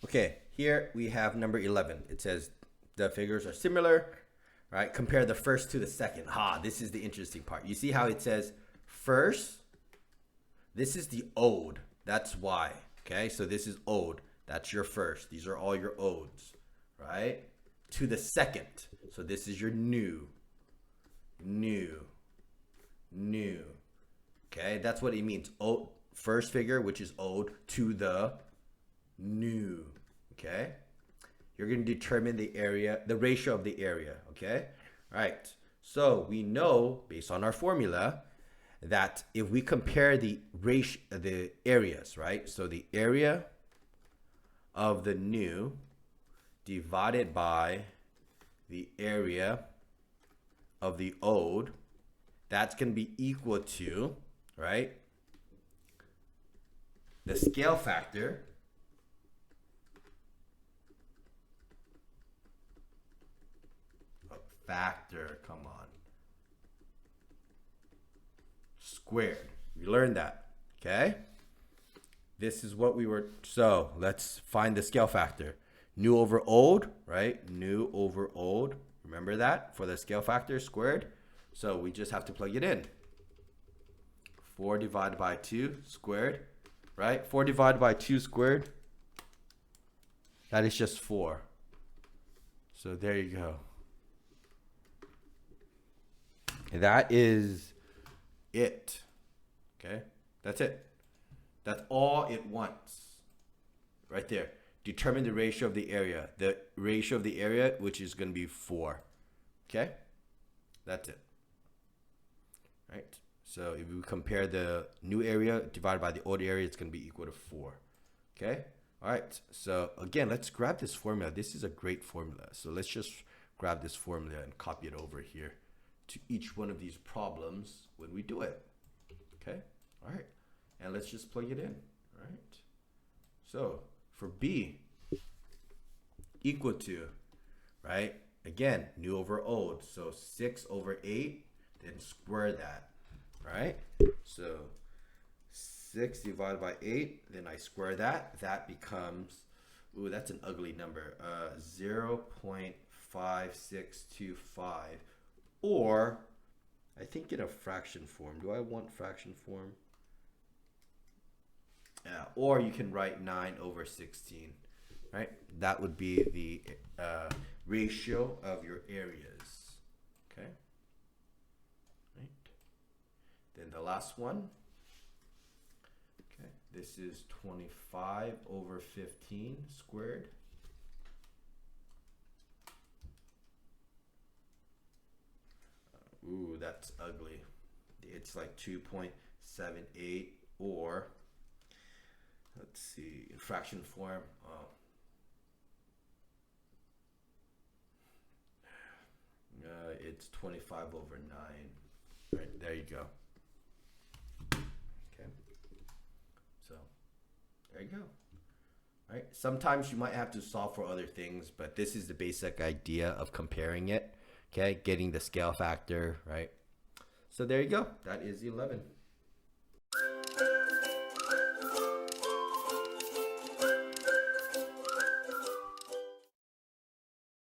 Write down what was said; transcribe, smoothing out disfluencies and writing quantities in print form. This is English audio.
Okay, here we have number 11. It says the figures are similar, right? Compare the first to the second. This is the interesting part. You see how it says first, this is the ode. That's why, okay? So this is ode. That's your first. These are all your odes, right? To the second. So this is your new. Okay, that's what it means. Ode, first figure, which is ode, to the new. Okay, you're going to determine the area, the ratio of the area. Okay, all right. So we know based on our formula that if we compare the ratio, the areas, right? So the area of the new divided by the area of the ode, that's going to be equal to, right, the scale factor come on, squared. We learned that, okay? This is what we were, so let's find the scale factor. New over old, right? New over old. Remember that for the scale factor squared? So we just have to plug it in. 4 divided by 2 squared, right? 4 divided by 2 squared, that is just 4. So there you go. That is it. Okay, that's it. That's all it wants. Right there. Determine the ratio of the area. The ratio of the area, which is going to be 4. Okay, that's it. Right. So if we compare the new area divided by the old area, it's going to be equal to 4. Okay. All right. So again, let's grab this formula. This is a great formula. So let's just grab this formula and copy it over here to each one of these problems when we do it. Okay. All right. And let's just plug it in. All right. So for B equal to, right? Again, new over old. So 6 over 8, then square that, right? So 6 divided by 8, then I square that. That becomes, ooh, that's an ugly number, 0.5625. Or, I think in a fraction form. Do I want fraction form? Yeah, or you can write 9 over 16, right? That would be the ratio of your areas, okay? Right. Then the last one, okay, this is 25 over 15 squared. Ooh, that's ugly. It's like 2.78, or let's see, in fraction form. It's 25 over 9. Right, there you go. Okay. So, there you go. Right. Sometimes you might have to solve for other things, but this is the basic idea of comparing it. Okay, getting the scale factor, right? So there you go. That is 11.